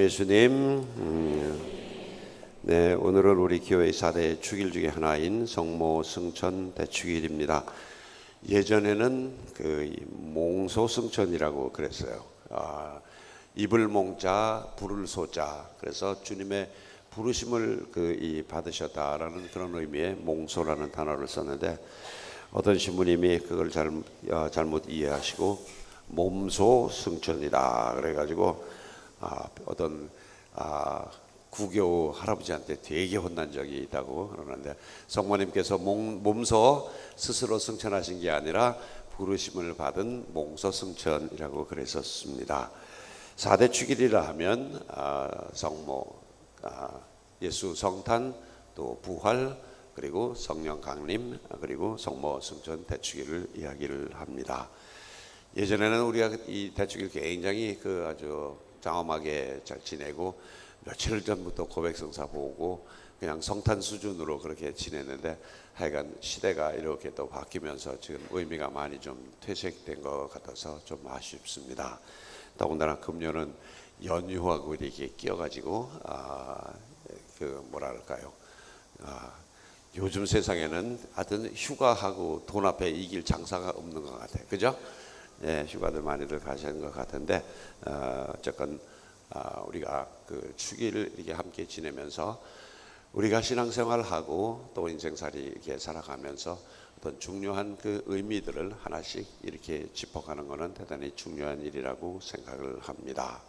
예수님. 네, 오늘은 우리 교회 4대 축일 중에 하나인 성모 승천 대축일입니다. 예전에는 그 몽소 승천이라고 그랬어요. 입을 몽자, 부를 소자. 그래서 주님의 부르심을 받으셨다라는 그런 의미의 몽소라는 단어를 썼는데, 어떤 신부님이 그걸 잘못 이해하시고 몸소 승천이다 그래가지고 어떤 구교 할아버지한테 되게 혼난 적이 있다고 그러는데, 성모님께서 몸소 스스로 승천하신 게 아니라 부르심을 받은 몽소 승천이라고 그랬었습니다. 4대 축일이라 하면 성모, 예수 성탄, 또 부활, 그리고 성령 강림, 그리고 성모 승천 대축일을 이야기를 합니다. 예전에는 우리가 이 대축일 굉장히 아주 장엄하게 잘 지내고, 며칠 전부터 고백성사 보고 그냥 성탄 수준으로 그렇게 지냈는데, 하여간 시대가 이렇게 또 바뀌면서 지금 의미가 많이 좀 퇴색된 것 같아서 좀 아쉽습니다. 더군다나 금년은 연휴하고 이렇게 끼어가지고 요즘 세상에는 하여튼 휴가하고 돈 앞에 이길 장사가 없는 것 같아요. 그죠? 예, 휴가들 많이들 가시는 것 같은데, 어쨌건 우리가 그 축일을 이렇게 함께 지내면서 우리가 신앙생활하고 또 인생살이 이렇게 살아가면서 어떤 중요한 그 의미들을 하나씩 이렇게 짚어가는 것은 대단히 중요한 일이라고 생각을 합니다.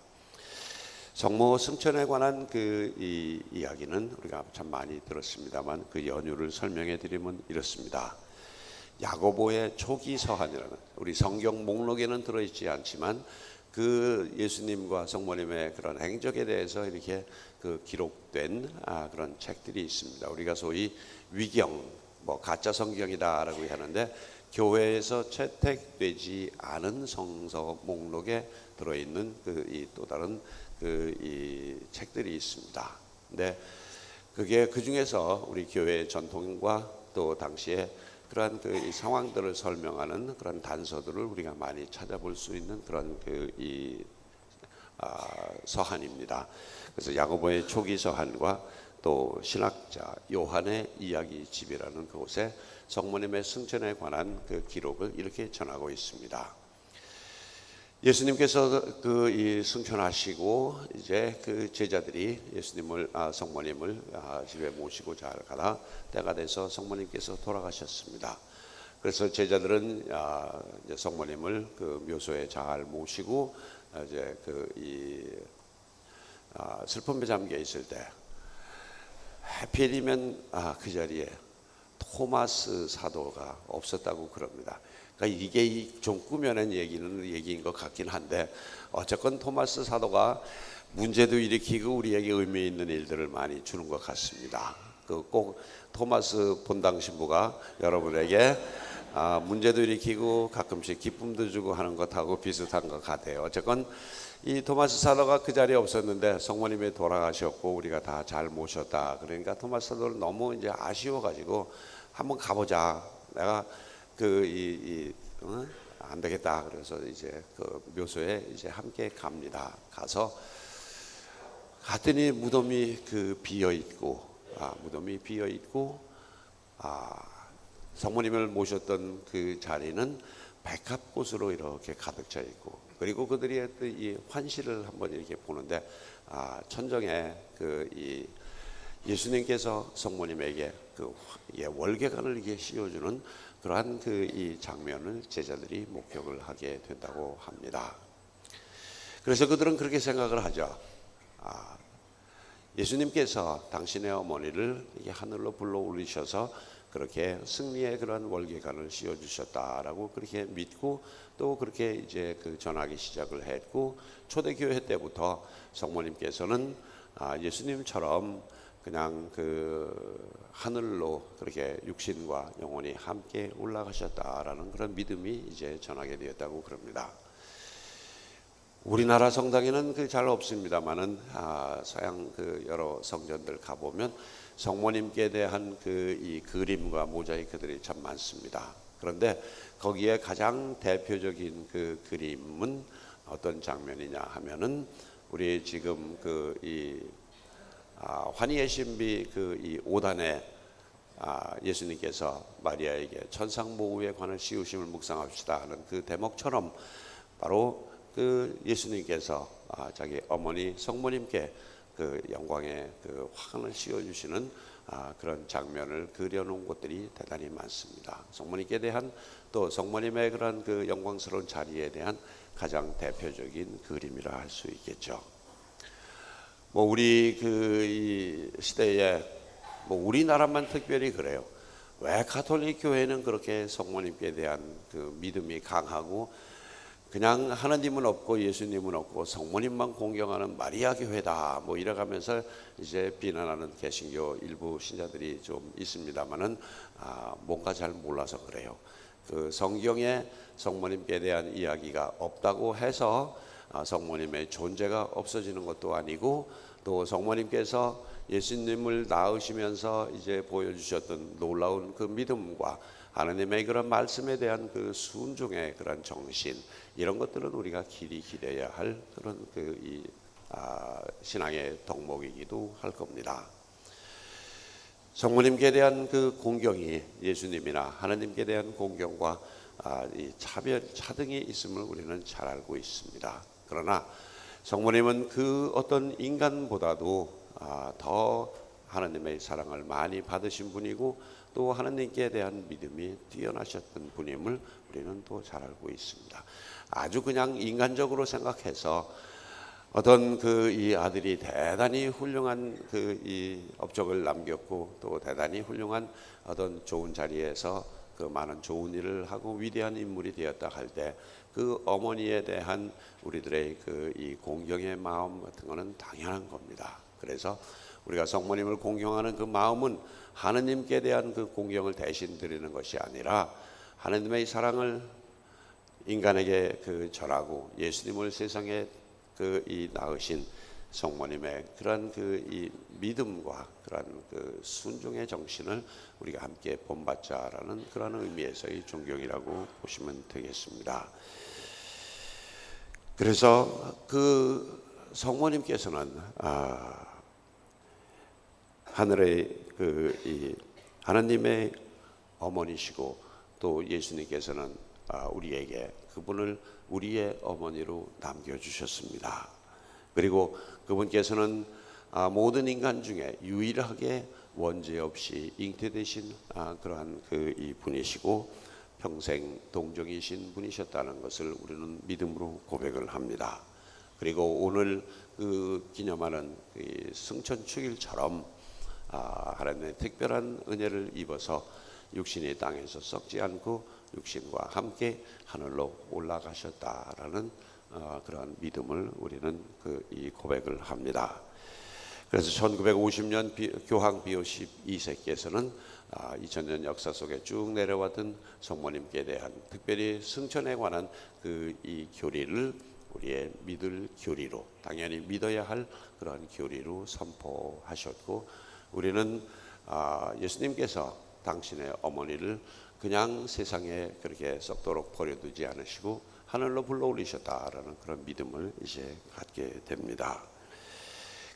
성모 승천에 관한 이 이야기는 우리가 참 많이 들었습니다만, 그 연유를 설명해 드리면 이렇습니다. 야고보의 초기 서한이라는, 우리 성경 목록에는 들어있지 않지만 그 예수님과 성모님의 그런 행적에 대해서 이렇게 기록된 그런 책들이 있습니다. 우리가 소위 위경, 가짜 성경이다라고 하는데, 교회에서 채택되지 않은 성서 목록에 들어있는 이 또 다른 이 책들이 있습니다. 근데 그게 그 중에서 우리 교회의 전통과 또 당시에 그러한 이 상황들을 설명하는 그런 단서들을 우리가 많이 찾아볼 수 있는 그런 서한입니다. 그래서 야고보의 초기 서한과 또 신학자 요한의 이야기집이라는 그곳에 성모님의 승천에 관한 그 기록을 이렇게 전하고 있습니다. 예수님께서 이 승천하시고 이제 그 제자들이 예수님을 성모님을 집에 모시고 잘 가다 때가 돼서 성모님께서 돌아가셨습니다. 그래서 제자들은 이제 성모님을 묘소에 잘 모시고 이제 슬픔에 잠겨 있을 때, 하필이면 그 자리에 토마스 사도가 없었다고 그럽니다. 그러니까 이게 좀 꾸며낸 얘기인 것 같긴 한데, 어쨌건 토마스 사도가 문제도 일으키고 우리에게 의미 있는 일들을 많이 주는 것 같습니다. 꼭 토마스 본당 신부가 여러분에게 문제도 일으키고 가끔씩 기쁨도 주고 하는 것하고 비슷한 것 같아요. 어쨌건 이 토마스 사도가 그 자리에 없었는데 성모님이 돌아가셨고 우리가 다 잘 모셨다. 그러니까 토마스 사도를 너무 이제 아쉬워가지고 한번 가보자. 내가 안 되겠다. 그래서 이제 묘소에 이제 함께 갑니다. 갔더니 무덤이 비어 있고, 성모님을 모셨던 그 자리는 백합꽃으로 이렇게 가득 차 있고, 그리고 그들이 했던 이 환시를 한번 이렇게 보는데, 천정에 이 예수님께서 성모님에게 월계관을 이렇게 씌워주는 그러한 이 장면을 제자들이 목격을 하게 된다고 합니다. 그래서 그들은 그렇게 생각을 하죠. 예수님께서 당신의 어머니를 하늘로 불러 올리셔서 그렇게 승리의 그런 월계관을 씌워주셨다라고 그렇게 믿고, 또 그렇게 이제 전하기 시작을 했고, 초대교회 때부터 성모님께서는 예수님처럼 그냥 하늘로 그렇게 육신과 영혼이 함께 올라가셨다라는 그런 믿음이 이제 전하게 되었다고 그럽니다. 우리나라 성당에는 잘 없습니다만은 서양 여러 성전들 가보면 성모님께 대한 이 그림과 모자이크들이 참 많습니다. 그런데 거기에 가장 대표적인 그림은 어떤 장면이냐 하면은 우리 지금 그이 환희의 신비 그 이 5단에 예수님께서 마리아에게 천상모후에 관한 씌우심을 묵상합시다 하는 그 대목처럼 바로 그 예수님께서 자기 어머니 성모님께 그 영광의 그 화관을 씌워주시는 그런 장면을 그려놓은 곳들이 대단히 많습니다. 성모님께 대한 또 성모님의 그런 그 영광스러운 자리에 대한 가장 대표적인 그림이라 할 수 있겠죠. 뭐 우리 그 이 시대에 뭐 우리나라만 특별히 그래요. 왜 가톨릭 교회는 그렇게 성모님께 대한 그 믿음이 강하고 그냥 하나님은 없고 예수님은 없고 성모님만 공경하는 마리아 교회다 뭐 이래가면서 이제 비난하는 개신교 일부 신자들이 좀 있습니다만은 뭔가 잘 몰라서 그래요. 그 성경에 성모님께 대한 이야기가 없다고 해서 성모님의 존재가 없어지는 것도 아니고 또 성모님께서 예수님을 낳으시면서 이제 보여주셨던 놀라운 그 믿음과 하나님의 그런 말씀에 대한 그 순종의 그런 정신 이런 것들은 우리가 길이 기려야 할 그런 그 신앙의 덕목이기도 할 겁니다. 성모님께 대한 그 공경이 예수님이나 하나님께 대한 공경과 이 차등이 있음을 우리는 잘 알고 있습니다. 그러나 성모님은 그 어떤 인간보다도 더 하나님의 사랑을 많이 받으신 분이고 또 하나님께 대한 믿음이 뛰어나셨던 분임을 우리는 또 잘 알고 있습니다. 아주 그냥 인간적으로 생각해서 어떤 그 이 아들이 대단히 훌륭한 그 이 업적을 남겼고 또 대단히 훌륭한 어떤 좋은 자리에서 그 많은 좋은 일을 하고 위대한 인물이 되었다 할 때 그 어머니에 대한 우리들의 그 이 공경의 마음 같은 것은 당연한 겁니다. 그래서 우리가 성모님을 공경하는 그 마음은 하느님께 대한 그 공경을 대신 드리는 것이 아니라 하느님의 사랑을 인간에게 그 전하고 예수님을 세상에 그 이 낳으신 성모님의 그런 그 이 믿음과 그런 그 순종의 정신을 우리가 함께 본받자라는 그런 의미에서의 존경이라고 보시면 되겠습니다. 그래서 그 성모님께서는 하늘의 그 이 하나님의 어머니시고 또 예수님께서는 우리에게 그분을 우리의 어머니로 남겨주셨습니다. 그리고 그분께서는 모든 인간 중에 유일하게 원죄 없이 잉태되신 그러한 그 이 분이시고 평생 동정이신 분이셨다는 것을 우리는 믿음으로 고백을 합니다. 그리고 오늘 그 기념하는 그 승천축일처럼 하나님의 특별한 은혜를 입어서 육신이 땅에서 썩지 않고 육신과 함께 하늘로 올라가셨다라는 그러한 믿음을 우리는 이 고백을 합니다. 그래서 1950년 교황 비오 12세께서는 2000년 역사 속에 쭉 내려왔던 성모님께 대한 특별히 승천에 관한 그 이 교리를 우리의 믿을 교리로 당연히 믿어야 할 그러한 교리로 선포하셨고 우리는 예수님께서 당신의 어머니를 그냥 세상에 그렇게 썩도록 버려두지 않으시고 하늘로 불러올리셨다라는 그런 믿음을 이제 갖게 됩니다.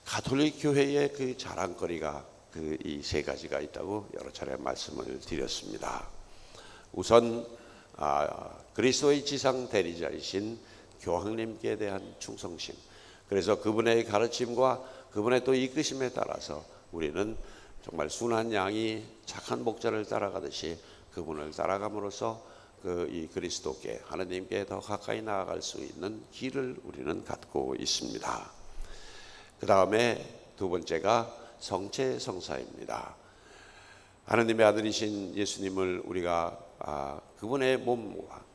가톨릭 교회의 그 자랑거리가 그 이 세 가지가 있다고 여러 차례 말씀을 드렸습니다. 우선 그리스도의 지상 대리자이신 교황님께 대한 충성심. 그래서 그분의 가르침과 그분의 또 이끄심에 따라서 우리는 정말 순한 양이 착한 목자를 따라가듯이 그분을 따라감으로써 그 이 그리스도께 하나님께 더 가까이 나아갈 수 있는 길을 우리는 갖고 있습니다. 그 다음에 두 번째가 성체성사입니다. 하나님의 아들이신 예수님을 우리가 그분의 몸과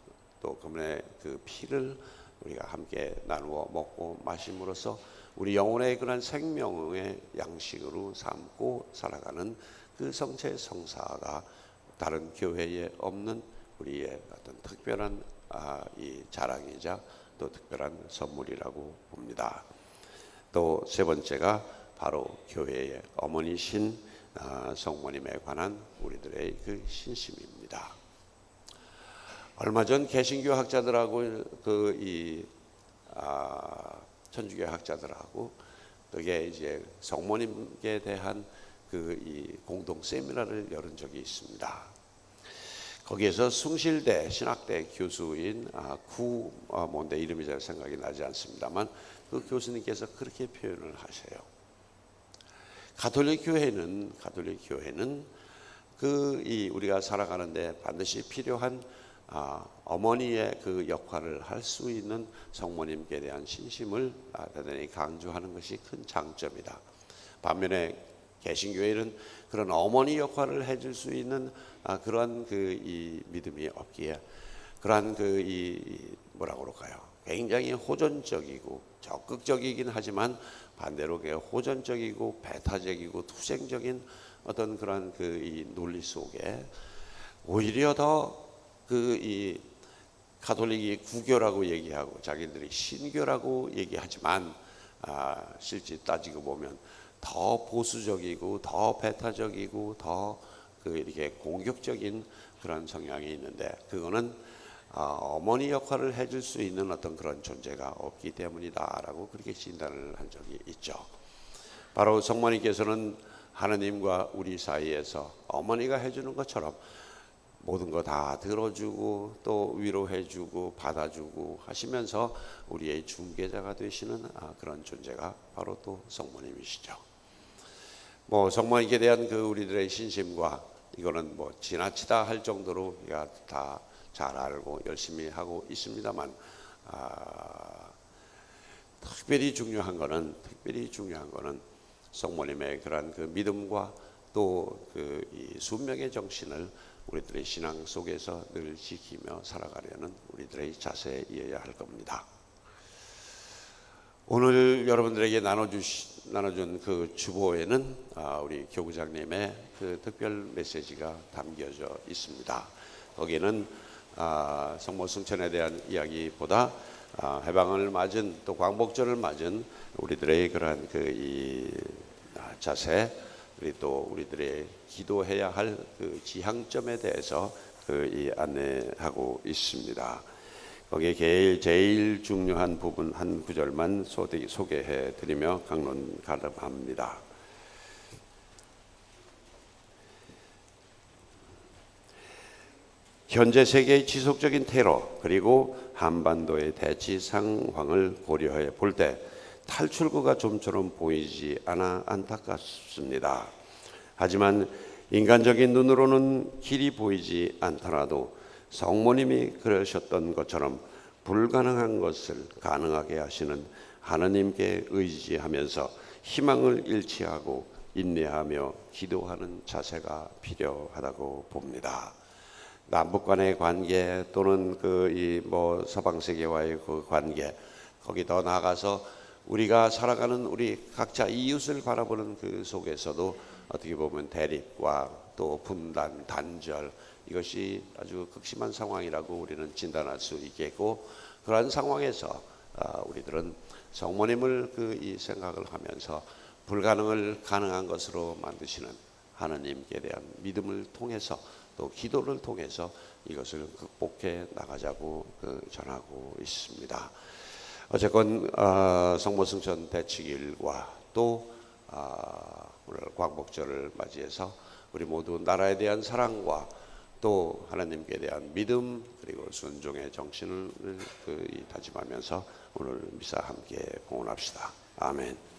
또 그분의 그 피를 우리가 함께 나누어 먹고 마심으로써 우리 영혼의 그런 생명의 양식으로 삼고 살아가는 그 성체성사가 다른 교회에 없는 우리의 어떤 특별한 이 자랑이자 또 특별한 선물이라고 봅니다. 또 세 번째가 바로 교회의 어머니신 성모님에 관한 우리들의 그 신심입니다. 얼마 전 개신교 학자들하고 천주교 학자들하고 그게 이제 성모님께 대한 그 이 공동 세미나를 열은 적이 있습니다. 거기에서 숭실대 신학대 교수인 뭔데 이름이 잘 생각이 나지 않습니다만 그 교수님께서 그렇게 표현을 하세요. 가톨릭 교회는 우리가 살아가는데 반드시 필요한 어머니의 그 역할을 할 수 있는 성모님께 대한 신심을 대단히 강조하는 것이 큰 장점이다. 반면에 개신교회는 그런 어머니 역할을 해줄 수 있는 그러한 이 믿음이 없기에 그러한 뭐라고 그럴까요? 굉장히 호전적이고 적극적이긴 하지만 반대로 호전적이고 배타적이고 투쟁적인 어떤 그런 이 논리 속에 오히려 더 이 가톨릭이 구교라고 얘기하고 자기들이 신교라고 얘기하지만 실제 따지고 보면 더 보수적이고 더 배타적이고 더 이렇게 공격적인 그런 성향이 있는데 그거는 어머니 역할을 해줄 수 있는 어떤 그런 존재가 없기 때문이다라고 그렇게 진단을 한 적이 있죠. 바로 성모님께서는 하느님과 우리 사이에서 어머니가 해주는 것처럼 모든 거 다 들어주고 또 위로해주고 받아주고 하시면서 우리의 중개자가 되시는 그런 존재가 바로 또 성모님이시죠. 뭐 성모님께 대한 우리들의 신심과 이거는 뭐 지나치다 할 정도로 우리가 다 잘 알고 열심히 하고 있습니다만 특별히 중요한 거는 성모님의 그러한 믿음과 또 이 순명의 정신을 우리들의 신앙 속에서 늘 지키며 살아가려는 우리들의 자세이어야 할 겁니다. 오늘 여러분들에게 나눠준 주보에는 우리 교구장님의 특별 메시지가 담겨져 있습니다. 거기에는 성모 승천에 대한 이야기보다 해방을 맞은 또 광복절을 맞은 우리들의 그러한 이 자세 그리고 또 우리들의 기도해야 할 지향점에 대해서 이 안내하고 있습니다. 거기에 제일 중요한 부분 한 구절만 소개해 드리며 강론 가름합니다. 현재 세계의 지속적인 테러 그리고 한반도의 대치 상황을 고려해 볼 때 탈출구가 좀처럼 보이지 않아 안타깝습니다. 하지만 인간적인 눈으로는 길이 보이지 않더라도 성모님이 그러셨던 것처럼 불가능한 것을 가능하게 하시는 하나님께 의지하면서 희망을 잃지 않고 인내하며 기도하는 자세가 필요하다고 봅니다. 남북 간의 관계 또는 서방 세계와의 관계 거기 더 나아가서 우리가 살아가는 우리 각자 이웃을 바라보는 속에서도 어떻게 보면 대립과 또 분단, 단절 이것이 아주 극심한 상황이라고 우리는 진단할 수 있겠고 그러한 상황에서 우리들은 성모님을 이 생각을 하면서 불가능을 가능한 것으로 만드시는 하나님께 대한 믿음을 통해서 또 기도를 통해서 이것을 극복해 나가자고 전하고 있습니다. 어쨌건 성모승천 대축일과 또 오늘 광복절을 맞이해서 우리 모두 나라에 대한 사랑과 또 하나님께 대한 믿음 그리고 순종의 정신을 다짐하면서 오늘 미사 함께 봉헌합시다. 아멘.